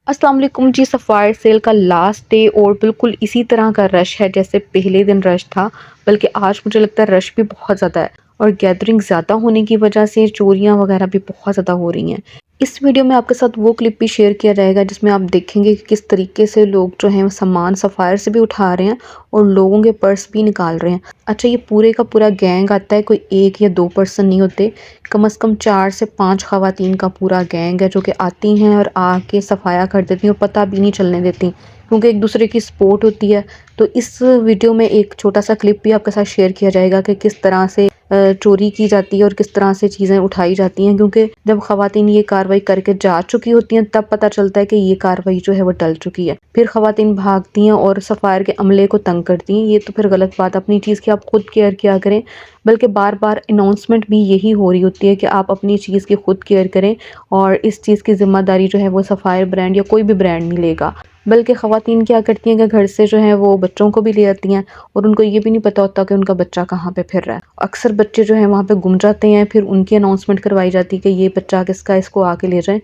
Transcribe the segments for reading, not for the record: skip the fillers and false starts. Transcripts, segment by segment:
अस्सलाम वालेकुम जी। Sapphire cell का लास्ट डे और बिल्कुल इसी तरह का रश है जैसे पहले दिन रश था, बल्कि आज मुझे लगता है रश भी बहुत ज़्यादा है और गैदरिंग ज़्यादा होने की वजह से चोरियां वगैरह भी बहुत ज़्यादा हो रही हैं। इस वीडियो में आपके साथ वो क्लिप भी शेयर किया जाएगा जिसमें आप देखेंगे कि किस तरीके से लोग जो हैं वो सामान सफ़ायर से भी उठा रहे हैं और लोगों के पर्स भी निकाल रहे हैं। अच्छा, ये पूरे का पूरा गैंग आता है, कोई एक या दो पर्सन नहीं होते, कम से कम 4 से 5 ख़वातीन का पूरा गैंग है जो कि आती हैं और आके सफाया कर देती हैं और पता भी नहीं चलने देती क्योंकि एक दूसरे की सपोर्ट होती है। तो इस वीडियो में एक छोटा सा क्लिप भी आपके साथ शेयर किया जाएगा कि किस तरह से चोरी की जाती है और किस तरह से चीज़ें उठाई जाती हैं, क्योंकि जब ख़वातीन ये कार्रवाई करके जा चुकी होती हैं तब पता चलता है कि ये कार्रवाई जो है वो टल चुकी है। फिर ख़वातीन भागती हैं और सफ़ायर के अमले को तंग करती हैं। ये तो फिर गलत बात है। अपनी चीज़ की आप खुद केयर किया करें, बल्कि बार बार अनाउंसमेंट भी यही हो रही होती है कि आप अपनी चीज़ की खुद केयर करें और इस चीज़ की ज़िम्मेदारी जो है वो सफ़ायर ब्रांड या कोई भी ब्रांड नहीं लेगा। बल्कि ख़वातीन क्या करती हैं कि घर से जो है वो बच्चों को भी ले आती हैं और उनको ये भी नहीं पता होता कि उनका बच्चा कहाँ पे फिर रहा है। अक्सर बच्चे जो हैं वहाँ पे गुम जाते हैं, फिर उनकी अनाउंसमेंट करवाई जाती है कि ये बच्चा किसका है, इसको आके ले जाएं।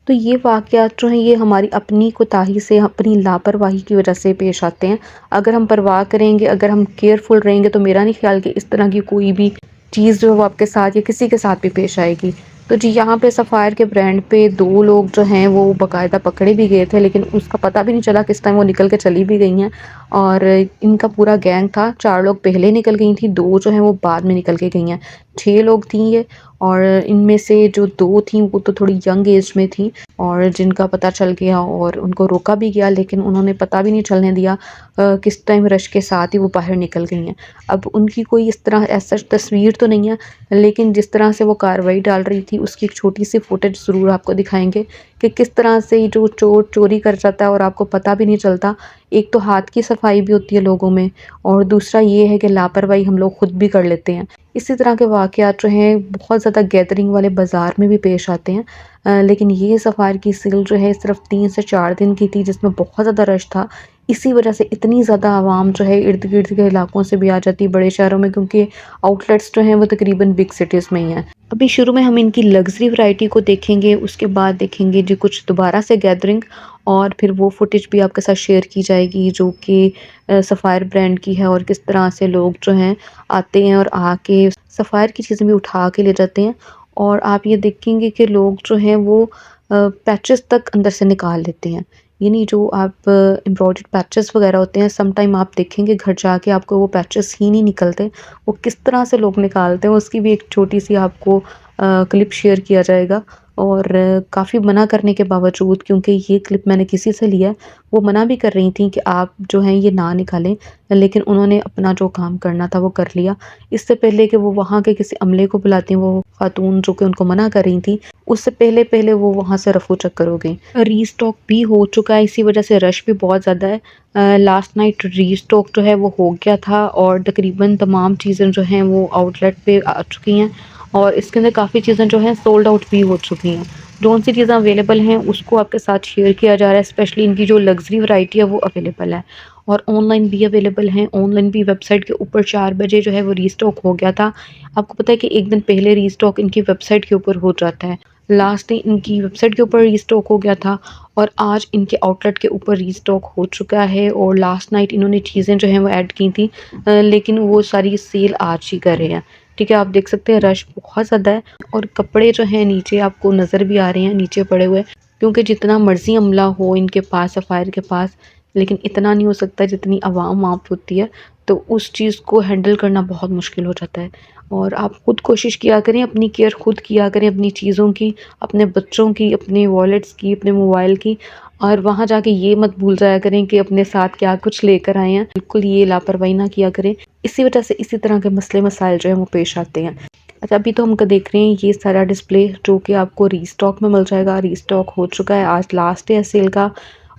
तो ये वाक़यात जो हैं ये हमारी अपनी कोताही से, अपनी लापरवाही की वजह से पेश आते हैं। अगर हम परवाह करेंगे, अगर हम केयरफुल रहेंगे तो मेरा नहीं ख़्याल कि इस तरह की कोई भी चीज़ जो है वो आपके साथ या किसी के साथ भी पेश आएगी। तो जी, यहाँ पे सफ़ायर के ब्रांड पे 2 लोग जो हैं वो बाकायदा पकड़े भी गए थे, लेकिन उसका पता भी नहीं चला किस टाइम वो निकल के चली भी गई हैं। और इनका पूरा गैंग था, 4 लोग पहले निकल गई थी, 2 जो हैं वो बाद में निकल के गई हैं। 6 लोग थी ये, और इनमें से जो 2 थी वो तो थोड़ी यंग एज में थी और जिनका पता चल गया और उनको रोका भी गया, लेकिन उन्होंने पता भी नहीं चलने दिया किस टाइम रश के साथ ही वो बाहर निकल गई हैं। अब उनकी कोई इस तरह ऐसा तस्वीर तो नहीं है, लेकिन जिस तरह से वो कार्रवाई डाल रही थी उसकी एक छोटी सी फुटेज ज़रूर आपको दिखाएंगे कि किस तरह से ये जो चोर चोरी कर जाता है और आपको पता भी नहीं चलता। एक तो हाथ की सफाई भी होती है लोगों में, और दूसरा ये है कि लापरवाही हम लोग खुद भी कर लेते हैं। इसी तरह के वाक़यात जो हैं बहुत ज़्यादा गैदरिंग वाले बाज़ार में भी पेश आते हैं। लेकिन ये सफ़ायर की सेल जो है सिर्फ 3 से 4 दिन की थी, जिसमें बहुत ज़्यादा रश था। इसी वजह से इतनी ज़्यादा आवाम जो है इर्द-गिर्द के इलाकों से भी आ जाती है बड़े शहरों में, क्योंकि आउटलेट्स जो हैं वो तकरीबन बिग सिटीज़ में ही हैं। अभी शुरू में हम इनकी लग्ज़री वैरायटी को देखेंगे, उसके बाद देखेंगे जी कुछ दोबारा से गैदरिंग, और फिर वो फुटेज भी आपके साथ शेयर की जाएगी जो कि सफ़ायर ब्रांड की है और किस तरह से लोग जो हैं आते हैं और आके सफ़ायर की चीज़ें भी उठा के ले जाते हैं। और आप ये देखेंगे कि लोग जो हैं वो पैचेस तक अंदर से निकाल लेते हैं। यानी जो आप एम्ब्रॉयडर्ड पैचेस वगैरह होते हैं, सम टाइम आप देखेंगे घर जाके आपको वो पैचेस ही नहीं निकलते। वो किस तरह से लोग निकालते हैं उसकी भी एक छोटी-सी आपको क्लिप शेयर किया जाएगा। और काफ़ी मना करने के बावजूद, क्योंकि ये क्लिप मैंने किसी से लिया है, वो मना भी कर रही थी कि आप जो हैं ये ना निकालें, लेकिन उन्होंने अपना जो काम करना था वो कर लिया। इससे पहले कि वो वहाँ के किसी अमले को बुलाती, वो खातून जो कि उनको मना कर रही थी, उससे पहले वो वहाँ से रफू चक्कर हो गई। रीस्टॉक भी हो चुका है, इसी वजह से रश भी बहुत ज़्यादा है। लास्ट नाइट रीस्टॉक जो है वो हो गया था और तकरीबन तमाम चीज़ें जो हैं वो आउटलेट पे आ चुकी हैं और इसके अंदर काफ़ी चीज़ें जो हैं सोल्ड आउट भी हो चुकी हैं। जौन सी चीज़ें अवेलेबल हैं उसको आपके साथ शेयर किया जा रहा है। स्पेशली इनकी जो लग्जरी वैरायटी है वो अवेलेबल है और ऑनलाइन भी अवेलेबल हैं। ऑनलाइन भी वेबसाइट के ऊपर 4 बजे जो है वो रीस्टॉक हो गया था। आपको पता है कि एक दिन पहले रीस्टॉक इनकी वेबसाइट के ऊपर हो जाता है। लास्ट डे इनकी वेबसाइट के ऊपर रीस्टॉक हो गया था और आज इनके आउटलेट के ऊपर रीस्टॉक हो चुका है। और लास्ट नाइट इन्होंने चीज़ें जो हैं वो ऐड की थी, लेकिन वो सारी सेल आज ही कर रहे हैं। ठीक है, आप देख सकते हैं रश बहुत ज़्यादा है और कपड़े जो हैं नीचे आपको नज़र भी आ रहे हैं नीचे पड़े हुए, क्योंकि जितना मर्ज़ी अमला हो इनके पास, सफ़ायर के पास, लेकिन इतना नहीं हो सकता जितनी आवाम वहाँ पे होती है। तो उस चीज़ को हैंडल करना बहुत मुश्किल हो जाता है। और आप खुद कोशिश किया करें, अपनी केयर खुद किया करें, अपनी चीज़ों की, अपने बच्चों की, अपने वॉलेट्स की, अपने मोबाइल की, और वहाँ जाके ये मत भूल जाया करें कि अपने साथ क्या कुछ लेकर आए हैं। बिल्कुल ये लापरवाही ना किया करें। इसी वजह से इसी तरह के मसले मसाइल जो हैं वो पेश आते हैं। अच्छा, अभी तो हम देख रहे हैं ये सारा डिस्प्ले जो कि आपको रीस्टॉक में मिल जाएगा। रीस्टॉक हो चुका है, आज लास्ट है सेल का।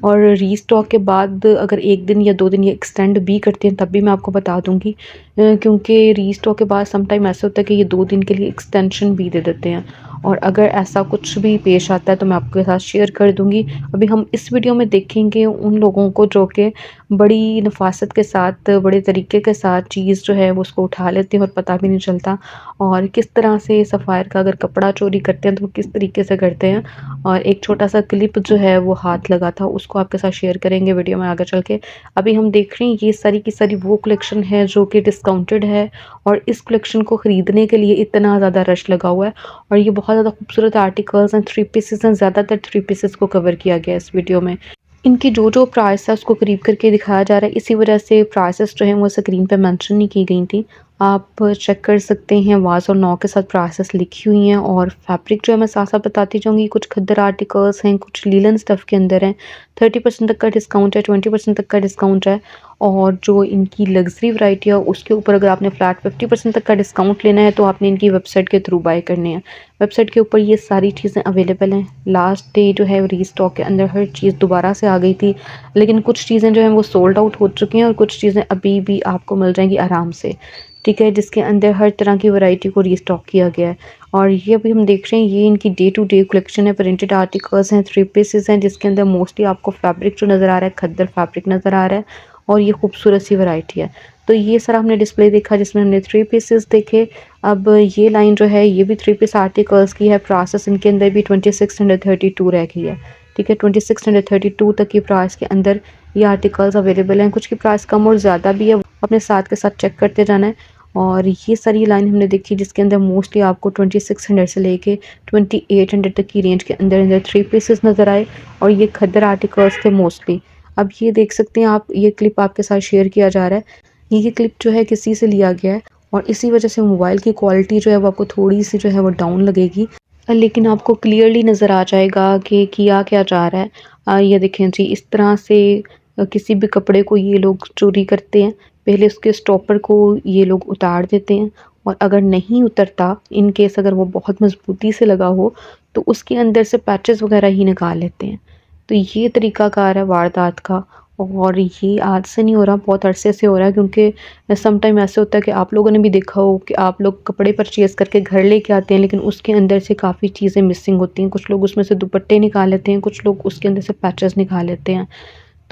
और रीस्टॉक के बाद अगर 1 दिन या 2 दिन ये एक्सटेंड भी करते हैं तब भी मैं आपको बता दूँगी, क्योंकि रीस्टॉक के बाद सम टाइम ऐसा होता है कि ये 2 दिन के लिए एक्सटेंशन भी दे देते हैं। और अगर ऐसा कुछ भी पेश आता है तो मैं आपके साथ शेयर कर दूँगी। अभी हम इस वीडियो में देखेंगे उन लोगों को जो कि बड़ी नफ़ासत के साथ, बड़े तरीके के साथ चीज़ जो है वो उसको उठा लेते हैं और पता भी नहीं चलता, और किस तरह से सफ़ायर का अगर कपड़ा चोरी करते हैं तो वो किस तरीके से करते हैं। और एक छोटा-सा क्लिप जो है वो हाथ लगा था, उसको आपके साथ शेयर करेंगे वीडियो में आगे चल के। अभी हम देख रहे हैं ये सारी की सारी वो कलेक्शन है जो कि डिस्काउंटेड है, और इस कलेक्शन को ख़रीदने के लिए इतना ज़्यादा रश लगा हुआ है। और ये बहुत ज़्यादा खूबसूरत आर्टिकल्स हैं, थ्री पीसेस हैं, ज़्यादातर थ्री पीसेस को कवर किया गया है इस वीडियो में। इनकी जो प्राइस है उसको करीब करके दिखाया जा रहा है, इसी वजह से प्राइसेस जो हैं वो स्क्रीन पे मेंशन नहीं की गई थी। आप चेक कर सकते हैं, वाज़ और नौ के साथ प्राइसेस लिखी हुई हैं, और फैब्रिक जो है मैं साथ-साथ बताती जाऊँगी। कुछ खद्दर आर्टिकल्स हैं, कुछ लीलन स्टफ़ के अंदर हैं। 30% तक का डिस्काउंट है, 20% तक का डिस्काउंट है, और जो इनकी लग्ज़री वैरायटी है उसके ऊपर अगर आपने फ्लैट 50% तक का डिस्काउंट लेना है तो आपने इनकी वेबसाइट के थ्रू बाय करने हैं। वेबसाइट के ऊपर ये सारी चीज़ें अवेलेबल हैं। लास्ट डे जो है रीस्टॉक के अंदर हर चीज़ दोबारा से आ गई थी, लेकिन कुछ चीज़ें जो हैं वो सोल्ड आउट हो चुकी हैं और कुछ चीज़ें अभी भी आपको मिल जाएँगी आराम से, ठीक है? जिसके अंदर हर तरह की वैरायटी को रीस्टॉक किया गया है। और ये अभी हम देख रहे हैं, ये इनकी डे टू डे कलेक्शन है, प्रिंटेड आर्टिकल्स हैं, थ्री पीसेस हैं, जिसके अंदर मोस्टली आपको फैब्रिक जो नज़र आ रहा है, खद्दर फैब्रिक नज़र आ रहा है, और ये खूबसूरत सी वैरायटी है। तो ये सारा हमने डिस्प्ले देखा जिसमें हमने थ्री पीसेस देखे। अब ये लाइन जो है ये भी थ्री पीस आर्टिकल्स की है। प्राइसेस इनके अंदर भी 2632 रह गई है, ठीक है? 2632 तक की प्राइस के अंदर ये आर्टिकल्स अवेलेबल हैं। कुछ की प्राइस कम और ज़्यादा भी है, अपने साथ के साथ चेक करते जाना है। और ये सारी लाइन हमने देखी जिसके अंदर मोस्टली आपको 2600 से लेके 2800 तक की रेंज के अंदर अंदर थ्री पीसेस नज़र आए, और ये खद्दर आर्टिकल्स थे मोस्टली। अब ये देख सकते हैं आप, ये क्लिप आपके साथ शेयर किया जा रहा है। ये क्लिप जो है किसी से लिया गया है, और इसी वजह से मोबाइल की क्वालिटी जो है वो आपको थोड़ी-सी जो है वो डाउन लगेगी, लेकिन आपको क्लियरली नज़र आ जाएगा कि किया क्या जा रहा है। ये देखें जी, इस तरह से किसी भी कपड़े को ये लोग चोरी करते हैं। पहले उसके स्टॉपर को ये लोग उतार देते हैं, और अगर नहीं उतरता, इन केस अगर वो बहुत मज़बूती से लगा हो, तो उसके अंदर से पैचेस वग़ैरह ही निकाल लेते हैं। तो ये तरीक़ाकार है वारदात का, और ये आज से नहीं हो रहा, बहुत अरसे से हो रहा है, क्योंकि सम टाइम ऐसे होता है कि आप लोगों ने भी देखा हो कि आप लोग कपड़े परचेज़ करके घर लेके आते हैं, लेकिन उसके अंदर से काफ़ी चीज़ें मिसिंग होती हैं। कुछ लोग उसमें से दुपट्टे निकाल लेते हैं, कुछ लोग उसके अंदर से पैचेस निकाल लेते हैं।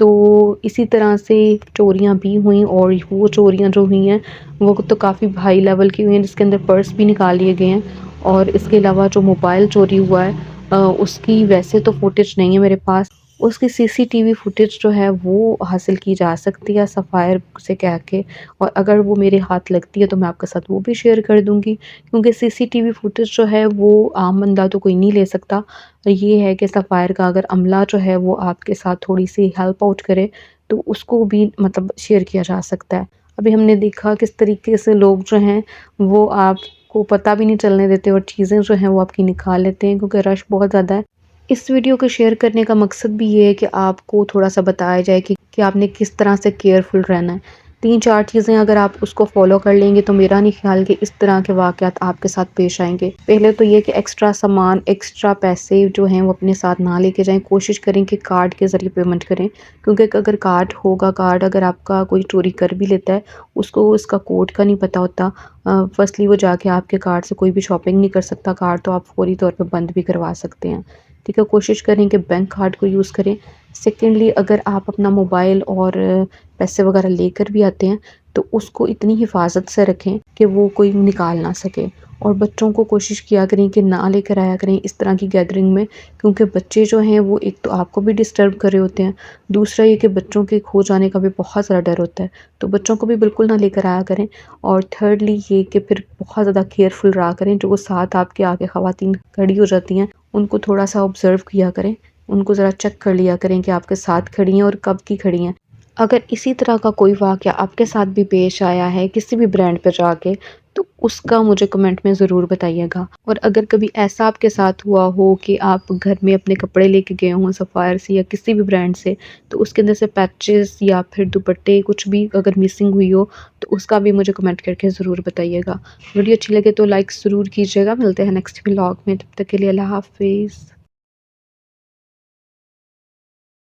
तो इसी तरह से चोरियाँ भी हुई, और वो चोरियाँ जो हुई हैं वो तो काफ़ी हाई लेवल की हुई हैं, जिसके अंदर पर्स भी निकाल लिए गए हैं। और इसके अलावा जो मोबाइल चोरी हुआ है, उसकी वैसे तो फुटेज नहीं है मेरे पास, उसकी सीसीटीवी फुटेज जो है वो हासिल की जा सकती है सफ़ायर से कह के, और अगर वो मेरे हाथ लगती है तो मैं आपके साथ वो भी शेयर कर दूँगी, क्योंकि सीसीटीवी फुटेज जो है वो आम बंदा तो कोई नहीं ले सकता। ये है कि सफ़ायर का अगर अमला जो है वो आपके साथ थोड़ी-सी हेल्प आउट करे, तो उसको भी मतलब शेयर किया जा सकता है। अभी हमने देखा किस तरीके से लोग जो हैं वो आपको पता भी नहीं चलने देते, और चीज़ें जो हैं वो आपकी निकाल लेते हैं, क्योंकि रश बहुत ज़्यादा है। इस वीडियो को शेयर करने का मकसद भी ये है कि आपको थोड़ा-सा बताया जाए कि आपने किस तरह से केयरफुल रहना है। 3-4 चीज़ें अगर आप उसको फ़ॉलो कर लेंगे तो मेरा नहीं ख़्याल कि इस तरह के वाक़यात आपके साथ पेश आएँगे। पहले तो ये कि एक्स्ट्रा सामान, एक्स्ट्रा पैसे जो हैं वो अपने साथ ना लेके जाएँ। कोशिश करें कि कार्ड के ज़रिए पेमेंट करें, क्योंकि अगर कार्ड होगा, कार्ड अगर आपका कोई चोरी कर भी लेता है, उसको उसका कोड का नहीं पता होता। फर्स्टली वो जाके आपके कार्ड से कोई भी शॉपिंग नहीं कर सकता। कार्ड तो आप फ़ौरी तौर पे बंद भी करवा सकते हैं। ठीक है, कोशिश करें कि बैंक कार्ड को यूज़ करें। सेकेंडली, अगर आप अपना मोबाइल और पैसे वगैरह लेकर भी आते हैं तो उसको इतनी हिफाजत से रखें कि वो कोई निकाल ना सके, और बच्चों को कोशिश किया करें कि ना लेकर आया करें इस तरह की गैदरिंग में, क्योंकि बच्चे जो हैं वो एक तो आपको भी डिस्टर्ब कर रहे होते हैं, दूसरा ये कि बच्चों के खो जाने का भी बहुत ज़्यादा डर होता है, तो बच्चों को भी बिल्कुल ना लेकर आया करें। और थर्डली ये कि फिर बहुत ज़्यादा केयरफुल रहा करें, जो वो साथ आपके आगे ख़वातीन खड़ी हो जाती हैं उनको थोड़ा-सा ऑब्ज़र्व किया करें, उनको ज़रा चेक कर लिया करें कि आपके साथ खड़ी हैं और कब की खड़ी हैं। अगर इसी तरह का कोई वाक़या आपके साथ भी पेश आया है किसी भी ब्रांड पे जाके, तो उसका मुझे कमेंट में ज़रूर बताइएगा। और अगर कभी ऐसा आपके साथ हुआ हो कि आप घर में अपने कपड़े लेके गए हों सफ़ायर से या किसी भी ब्रांड से, तो उसके अंदर से पैचेस या फिर दुपट्टे कुछ भी अगर मिसिंग हुई हो, तो उसका भी मुझे कमेंट करके ज़रूर बताइएगा। वीडियो अच्छी लगे तो लाइक ज़रूर कीजिएगा। मिलते हैं नेक्स्ट व्लॉग में, तब तक के लिए अल्लाह हाफ़िज़।